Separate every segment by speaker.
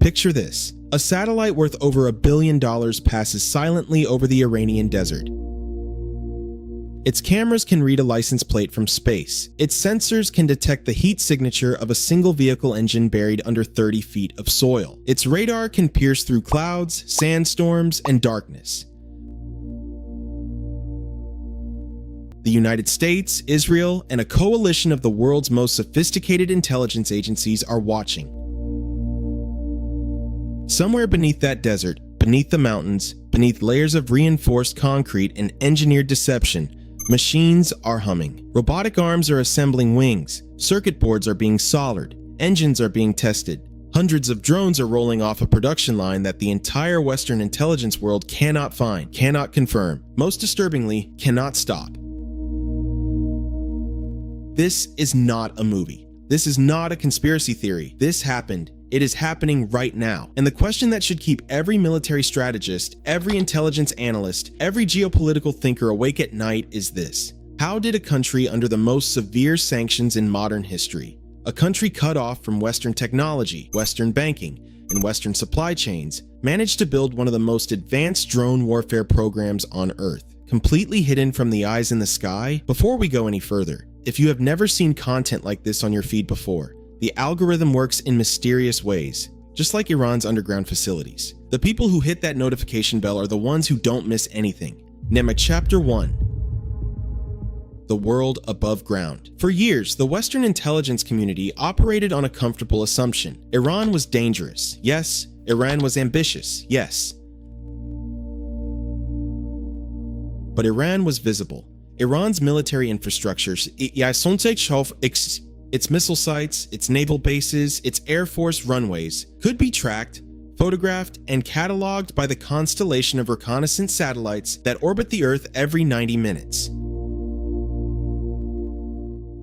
Speaker 1: Picture this. A satellite worth over $1 billion passes silently over the Iranian desert. Its cameras can read a license plate from space. Its sensors can detect the heat signature of a single vehicle engine buried under 30 feet of soil. Its radar can pierce through clouds, sandstorms, and darkness. The United States, Israel, and a coalition of the world's most sophisticated intelligence agencies are watching. Somewhere beneath that desert, beneath the mountains, beneath layers of reinforced concrete and engineered deception, machines are humming. Robotic arms are assembling wings. Circuit boards are being soldered. Engines are being tested. Hundreds of drones are rolling off a production line that the entire Western intelligence world cannot find, cannot confirm, most disturbingly, cannot stop. This is not a movie. This is not a conspiracy theory. This happened. It is happening right now. And the question that should keep every military strategist, every intelligence analyst, every geopolitical thinker awake at night is this. How did a country under the most severe sanctions in modern history, a country cut off from Western technology, Western banking, and Western supply chains, manage to build one of the most advanced drone warfare programs on Earth, completely hidden from the eyes in the sky? Before we go any further, if you have never seen content like this on your feed before, the algorithm works in mysterious ways, just like Iran's underground facilities. The people who hit that notification bell are the ones who don't miss anything. Nemek Chapter 1. The World Above Ground. For years, the Western intelligence community operated on a comfortable assumption. Iran was dangerous. Yes. Iran was ambitious. Yes. But Iran was visible. Iran's military infrastructures, its missile sites, its naval bases, its air force runways, could be tracked, photographed, and cataloged by the constellation of reconnaissance satellites that orbit the Earth every 90 minutes.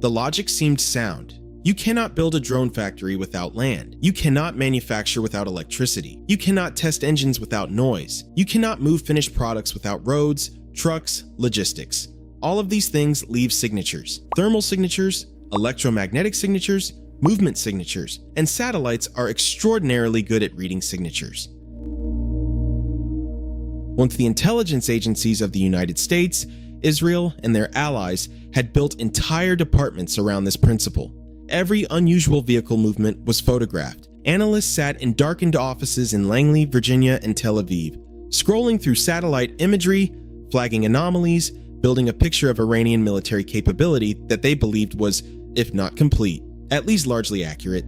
Speaker 1: The logic seemed sound. You cannot build a drone factory without land. You cannot manufacture without electricity. You cannot test engines without noise. You cannot move finished products without roads, trucks, logistics. All of these things leave signatures. Thermal signatures, electromagnetic signatures, movement signatures, and satellites are extraordinarily good at reading signatures. Once the intelligence agencies of the United States, Israel, and their allies had built entire departments around this principle, every unusual vehicle movement was photographed. Analysts sat in darkened offices in Langley, Virginia, and Tel Aviv, scrolling through satellite imagery, flagging anomalies, building a picture of Iranian military capability that they believed was, if not complete, at least largely accurate.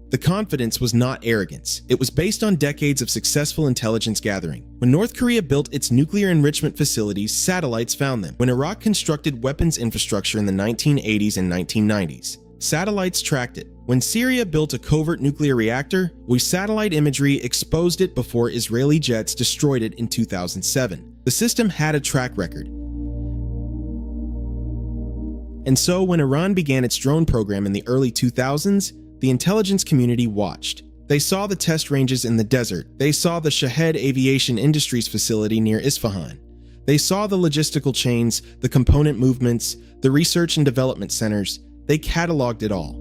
Speaker 1: The confidence was not arrogance. It was based on decades of successful intelligence gathering. When North Korea built its nuclear enrichment facilities, satellites found them. When Iraq constructed weapons infrastructure in the 1980s and 1990s, satellites tracked it. When Syria built a covert nuclear reactor, satellite imagery exposed it before Israeli jets destroyed it in 2007. The system had a track record. And so when Iran began its drone program in the early 2000s, the intelligence community watched. They saw the test ranges in the desert. They saw the Shahed aviation industries facility near Isfahan. They saw the logistical chains, the component movements, the research and development centers. They cataloged it all.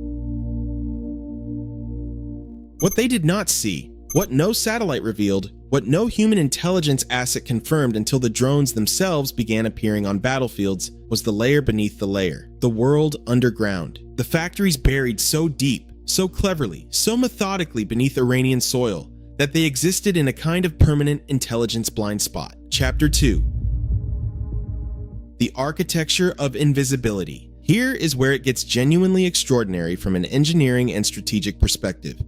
Speaker 1: What they did not see, what no satellite revealed, what no human intelligence asset confirmed until the drones themselves began appearing on battlefields, was the layer beneath the layer, the world underground. The factories buried so deep, so cleverly, so methodically beneath Iranian soil that they existed in a kind of permanent intelligence blind spot. Chapter 2. The Architecture of Invisibility. Here is where it gets genuinely extraordinary from an engineering and strategic perspective.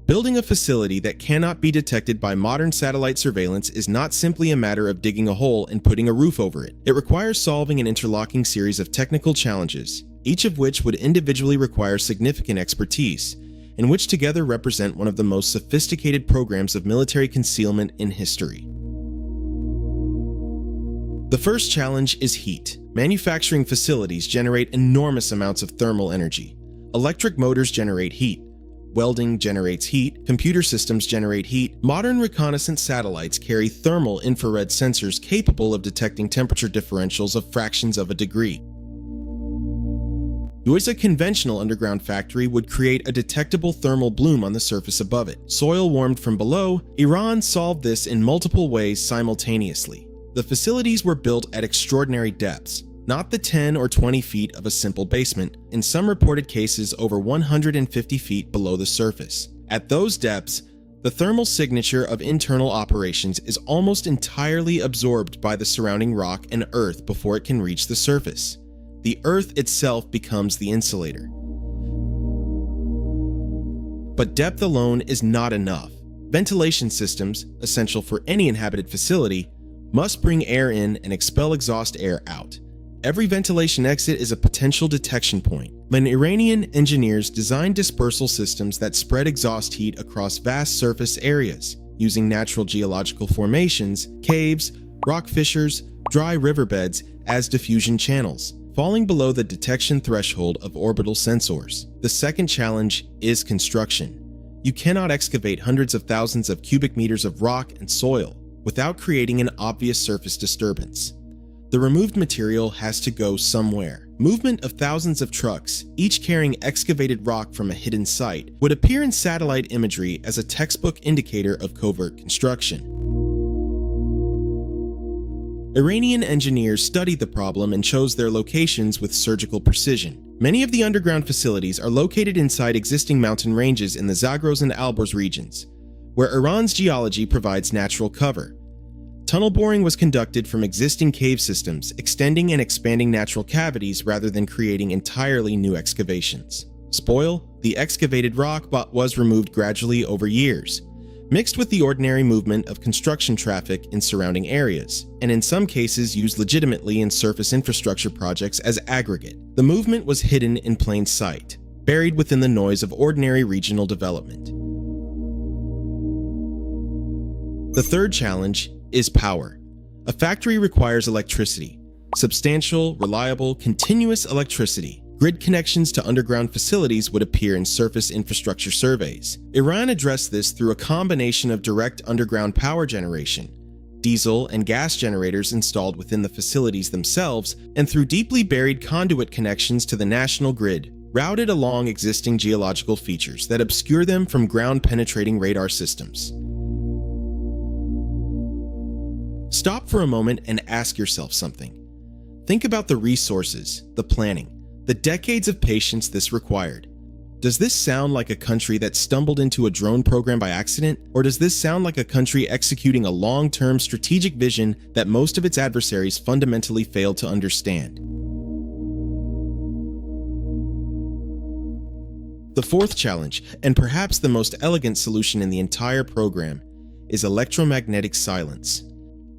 Speaker 1: Building a facility that cannot be detected by modern satellite surveillance is not simply a matter of digging a hole and putting a roof over it. It requires solving an interlocking series of technical challenges, each of which would individually require significant expertise, and which together represent one of the most sophisticated programs of military concealment in history. The first challenge is heat. Manufacturing facilities generate enormous amounts of thermal energy. Electric motors generate heat. Welding generates heat, computer systems generate heat. Modern reconnaissance satellites carry thermal infrared sensors capable of detecting temperature differentials of fractions of a degree. whereas a conventional underground factory would create a detectable thermal bloom on the surface above it. Soil warmed from below, Iran solved this in multiple ways simultaneously. The facilities were built at extraordinary depths, not the 10 or 20 feet of a simple basement, in some reported cases over 150 feet below the surface. At those depths, the thermal signature of internal operations is almost entirely absorbed by the surrounding rock and earth before it can reach the surface. The earth itself becomes the insulator. But depth alone is not enough. Ventilation systems, essential for any inhabited facility, must bring air in and expel exhaust air out. Every ventilation exit is a potential detection point. When Iranian engineers designed dispersal systems that spread exhaust heat across vast surface areas, using natural geological formations, caves, rock fissures, dry riverbeds as diffusion channels, falling below the detection threshold of orbital sensors. The second challenge is construction. You cannot excavate hundreds of thousands of cubic meters of rock and soil without creating an obvious surface disturbance. The removed material has to go somewhere. Movement of thousands of trucks, each carrying excavated rock from a hidden site, would appear in satellite imagery as a textbook indicator of covert construction. Iranian engineers studied the problem and chose their locations with surgical precision. Many of the underground facilities are located inside existing mountain ranges in the Zagros and Alborz regions, where Iran's geology provides natural cover. Tunnel boring was conducted from existing cave systems, extending and expanding natural cavities rather than creating entirely new excavations. Spoil: the excavated rock was removed gradually over years, mixed with the ordinary movement of construction traffic in surrounding areas, and in some cases used legitimately in surface infrastructure projects as aggregate. The movement was hidden in plain sight, buried within the noise of ordinary regional development. The third challenge is power. A factory requires electricity, substantial, reliable, continuous electricity. Grid connections to underground facilities would appear in surface infrastructure surveys. Iran addressed this through a combination of direct underground power generation, diesel and gas generators installed within the facilities themselves, and through deeply buried conduit connections to the national grid, routed along existing geological features that obscure them from ground-penetrating radar systems. Stop for a moment and ask yourself something. Think about the resources, the planning, the decades of patience this required. Does this sound like a country that stumbled into a drone program by accident, or does this sound like a country executing a long-term strategic vision that most of its adversaries fundamentally failed to understand? The fourth challenge, and perhaps the most elegant solution in the entire program, is electromagnetic silence.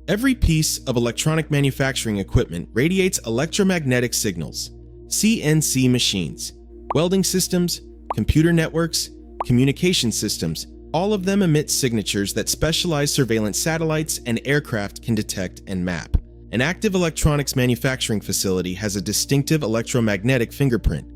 Speaker 1: Every piece of electronic manufacturing equipment radiates electromagnetic signals. CNC machines, welding systems, computer networks, communication systems, all of them emit signatures that specialized surveillance satellites and aircraft can detect and map. An active electronics manufacturing facility has a distinctive electromagnetic fingerprint.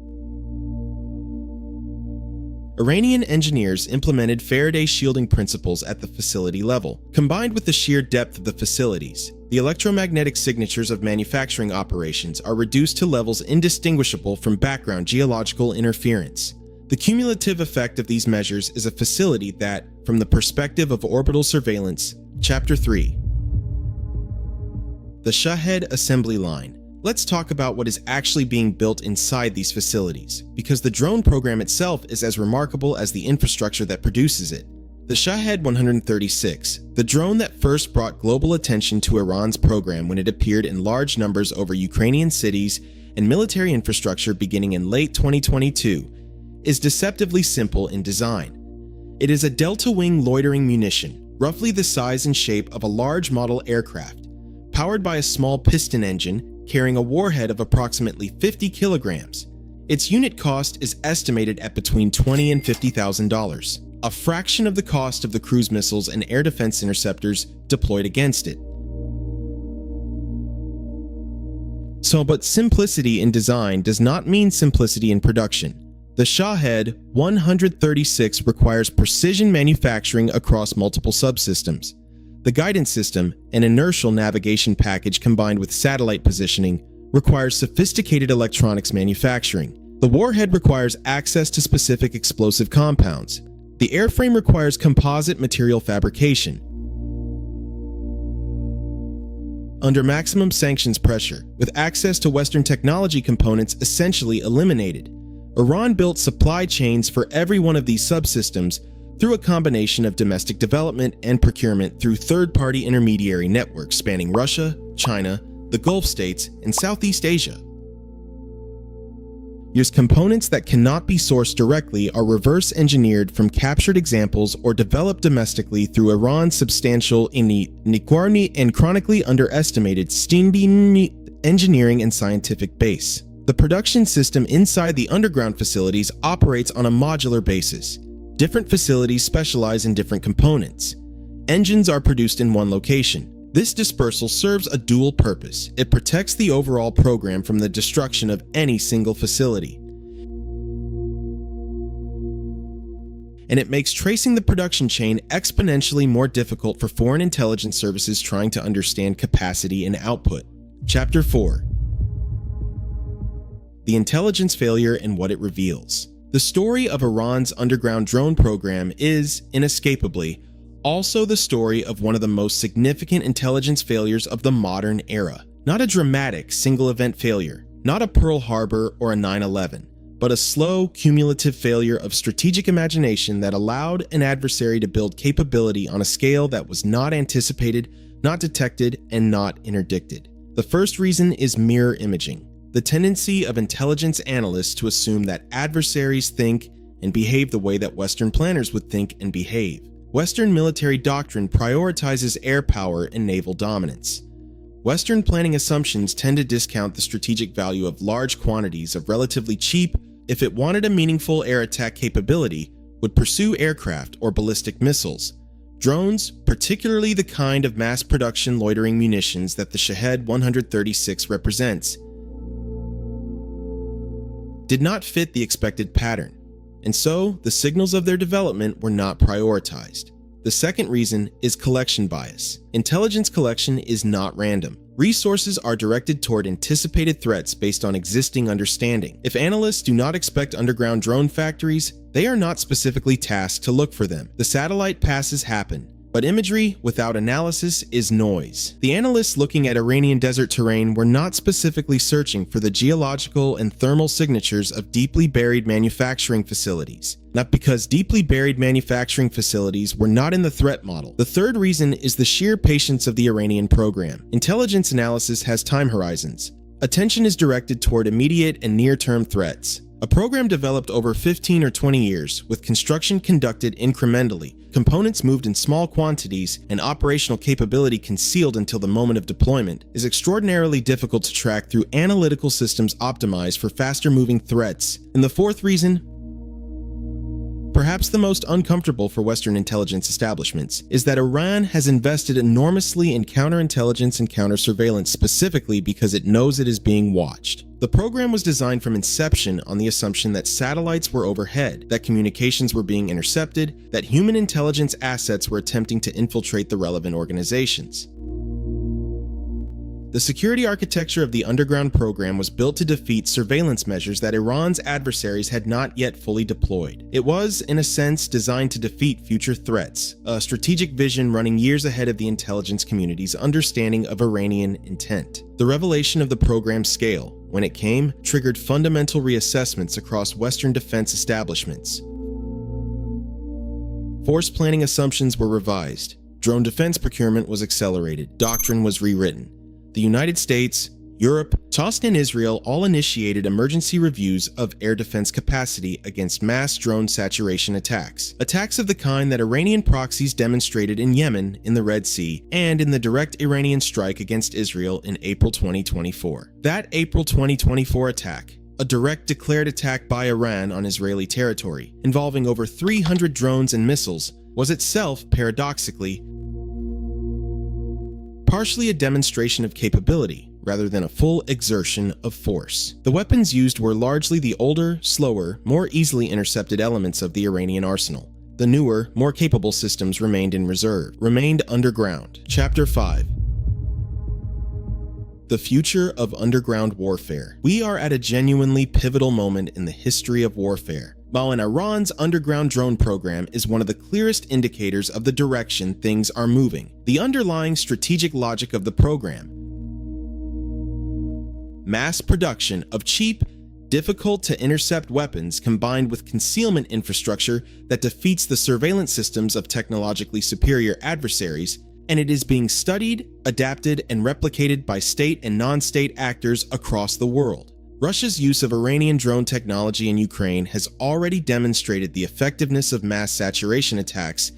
Speaker 1: Iranian engineers implemented Faraday shielding principles at the facility level. Combined with the sheer depth of the facilities, the electromagnetic signatures of manufacturing operations are reduced to levels indistinguishable from background geological interference. The cumulative effect of these measures is a facility that, from the perspective of orbital surveillance, Chapter 3. The Shahed assembly line. Let's talk about what is actually being built inside these facilities, because the drone program itself is as remarkable as the infrastructure that produces it. The Shahed 136, the drone that first brought global attention to Iran's program when it appeared in large numbers over Ukrainian cities and military infrastructure beginning in late 2022, is deceptively simple in design. It is a delta-wing loitering munition, roughly the size and shape of a large model aircraft, powered by a small piston engine carrying a warhead of approximately 50 kilograms. Its unit cost is estimated at between $20,000 and $50,000, a fraction of the cost of the cruise missiles and air defense interceptors deployed against it. But simplicity in design does not mean simplicity in production. The Shahed 136 requires precision manufacturing across multiple subsystems. The guidance system, an inertial navigation package combined with satellite positioning, requires sophisticated electronics manufacturing. The warhead requires access to specific explosive compounds. The airframe requires composite material fabrication. Under maximum sanctions pressure, with access to Western technology components essentially eliminated, Iran built supply chains for every one of these subsystems through a combination of domestic development and procurement through third-party intermediary networks spanning Russia, China, the Gulf states, and Southeast Asia. Use components that cannot be sourced directly are reverse engineered from captured examples or developed domestically through Iran's substantial inequality and chronically underestimated engineering and scientific base. The production system inside the underground facilities operates on a modular basis. Different facilities specialize in different components. Engines are produced in one location. This dispersal serves a dual purpose. It protects the overall program from the destruction of any single facility. And it makes tracing the production chain exponentially more difficult for foreign intelligence services trying to understand capacity and output. Chapter 4. The intelligence failure and what it reveals. The story of Iran's underground drone program is, inescapably, also the story of one of the most significant intelligence failures of the modern era. Not a dramatic single-event failure, not a Pearl Harbor or a 9/11, but a slow, cumulative failure of strategic imagination that allowed an adversary to build capability on a scale that was not anticipated, not detected, and not interdicted. The first reason is mirror imaging, the tendency of intelligence analysts to assume that adversaries think and behave the way that Western planners would think and behave. Western military doctrine prioritizes air power and naval dominance. Western planning assumptions tend to discount the strategic value of large quantities of relatively cheap, if it wanted a meaningful air attack capability, would pursue aircraft or ballistic missiles. Drones, particularly the kind of mass production loitering munitions that the Shahed 136 represents, did not fit the expected pattern, and so the signals of their development were not prioritized. The second reason is collection bias. Intelligence collection is not random. Resources are directed toward anticipated threats based on existing understanding. If analysts do not expect underground drone factories, they are not specifically tasked to look for them. The satellite passes happen, but imagery without analysis is noise. The analysts looking at Iranian desert terrain were not specifically searching for the geological and thermal signatures of deeply buried manufacturing facilities. Not because deeply buried manufacturing facilities were not in the threat model. The third reason is the sheer patience of the Iranian program. Intelligence analysis has time horizons. Attention is directed toward immediate and near-term threats. A program developed over 15 or 20 years, with construction conducted incrementally, components moved in small quantities, and operational capability concealed until the moment of deployment, is extraordinarily difficult to track through analytical systems optimized for faster-moving threats. And the fourth reason, perhaps the most uncomfortable for Western intelligence establishments, is that Iran has invested enormously in counterintelligence and counter-surveillance specifically because it knows it is being watched. The program was designed from inception on the assumption that satellites were overhead, that communications were being intercepted, that human intelligence assets were attempting to infiltrate the relevant organizations. The security architecture of the underground program was built to defeat surveillance measures that Iran's adversaries had not yet fully deployed. It was, in a sense, designed to defeat future threats, a strategic vision running years ahead of the intelligence community's understanding of Iranian intent. The revelation of the program's scale, when it came, triggered fundamental reassessments across Western defense establishments. Force planning assumptions were revised. Drone defense procurement was accelerated. Doctrine was rewritten. The United States, Europe, China, and Israel all initiated emergency reviews of air defense capacity against mass drone saturation attacks. Attacks of the kind that Iranian proxies demonstrated in Yemen, in the Red Sea, and in the direct Iranian strike against Israel in April 2024. That April 2024 attack, a direct declared attack by Iran on Israeli territory, involving over 300 drones and missiles, was itself, paradoxically, partially a demonstration of capability, rather than a full exertion of force. The weapons used were largely the older, slower, more easily intercepted elements of the Iranian arsenal. The newer, more capable systems remained in reserve, remained underground. Chapter 5. The future of underground warfare. We are at a genuinely pivotal moment in the history of warfare. While in Iran's underground drone program is one of the clearest indicators of the direction things are moving, the underlying strategic logic of the program. Mass production of cheap, difficult to intercept weapons combined with concealment infrastructure that defeats the surveillance systems of technologically superior adversaries, and it is being studied, adapted, and replicated by state and non-state actors across the world. Russia's use of Iranian drone technology in Ukraine has already demonstrated the effectiveness of mass saturation attacks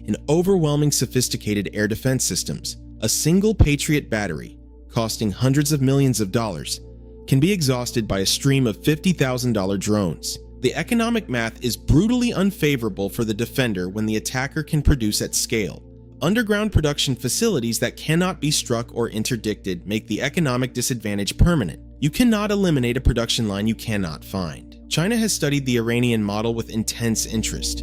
Speaker 1: in overwhelming sophisticated air defense systems. A single Patriot battery, costing hundreds of millions of dollars, can be exhausted by a stream of $50,000 drones. The economic math is brutally unfavorable for the defender when the attacker can produce at scale. Underground production facilities that cannot be struck or interdicted make the economic disadvantage permanent. You cannot eliminate a production line you cannot find. China has studied the Iranian model with intense interest.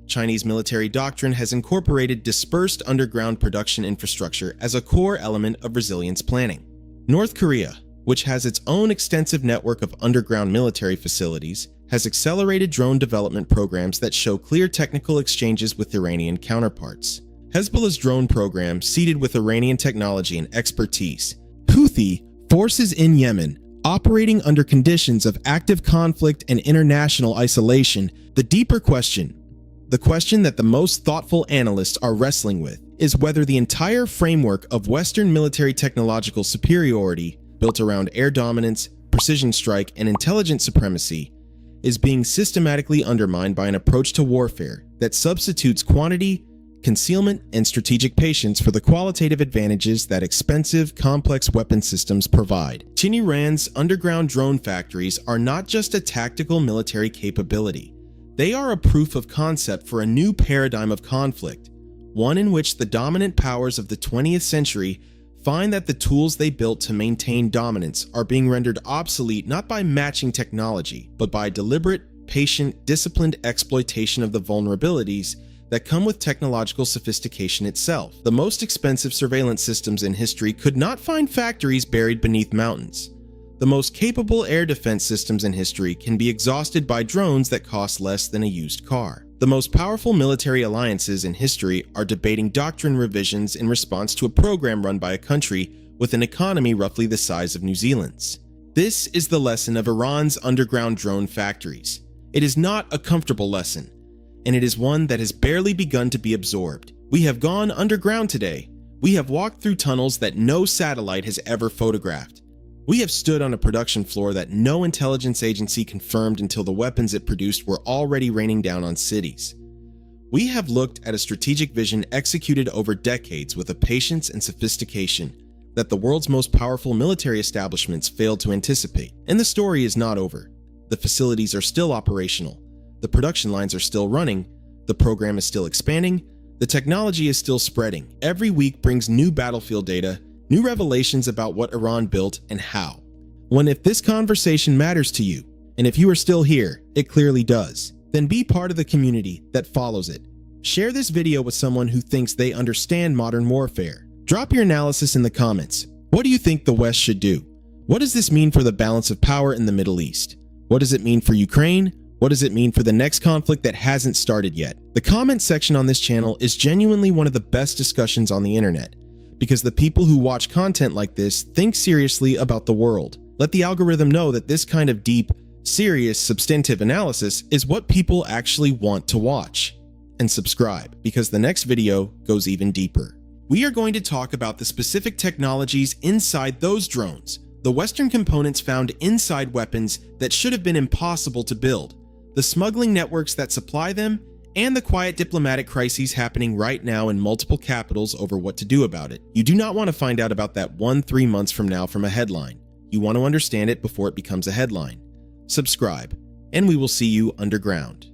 Speaker 1: Chinese military doctrine has incorporated dispersed underground production infrastructure as a core element of resilience planning. North Korea, which has its own extensive network of underground military facilities, has accelerated drone development programs that show clear technical exchanges with Iranian counterparts. Hezbollah's drone program, seeded with Iranian technology and expertise. Houthi forces in Yemen, operating under conditions of active conflict and international isolation. The deeper question, the question that the most thoughtful analysts are wrestling with, is whether the entire framework of Western military technological superiority, built around air dominance, precision strike, and intelligence supremacy, is being systematically undermined by an approach to warfare that substitutes quantity, concealment, and strategic patience for the qualitative advantages that expensive, complex weapon systems provide. Iran's underground drone factories are not just a tactical military capability. They are a proof of concept for a new paradigm of conflict, one in which the dominant powers of the 20th century find that the tools they built to maintain dominance are being rendered obsolete not by matching technology, but by deliberate, patient, disciplined exploitation of the vulnerabilities that come with technological sophistication itself. The most expensive surveillance systems in history could not find factories buried beneath mountains. The most capable air defense systems in history can be exhausted by drones that cost less than a used car. The most powerful military alliances in history are debating doctrine revisions in response to a program run by a country with an economy roughly the size of New Zealand's. This is the lesson of Iran's underground drone factories. It is not a comfortable lesson, and it is one that has barely begun to be absorbed. We have gone underground today. We have walked through tunnels that no satellite has ever photographed. We have stood on a production floor that no intelligence agency confirmed until the weapons it produced were already raining down on cities. We have looked at a strategic vision executed over decades with a patience and sophistication that the world's most powerful military establishments failed to anticipate. And the story is not over. The facilities are still operational. The production lines are still running. The program is still expanding. The technology is still spreading. Every week brings new battlefield data, new revelations about what Iran built and how. If this conversation matters to you, and if you are still here, it clearly does, then be part of the community that follows it. Share this video with someone who thinks they understand modern warfare. Drop your analysis in the comments. What do you think the West should do? What does this mean for the balance of power in the Middle East? What does it mean for Ukraine? What does it mean for the next conflict that hasn't started yet? The comment section on this channel is genuinely one of the best discussions on the internet, because the people who watch content like this think seriously about the world. Let the algorithm know that this kind of deep, serious, substantive analysis is what people actually want to watch. And subscribe, because the next video goes even deeper. We are going to talk about the specific technologies inside those drones, the Western components found inside weapons that should have been impossible to build, the smuggling networks that supply them, and the quiet diplomatic crises happening right now in multiple capitals over what to do about it. You do not want to find out about that 3 months from now from a headline. You want to understand it before it becomes a headline. Subscribe, and we will see you underground.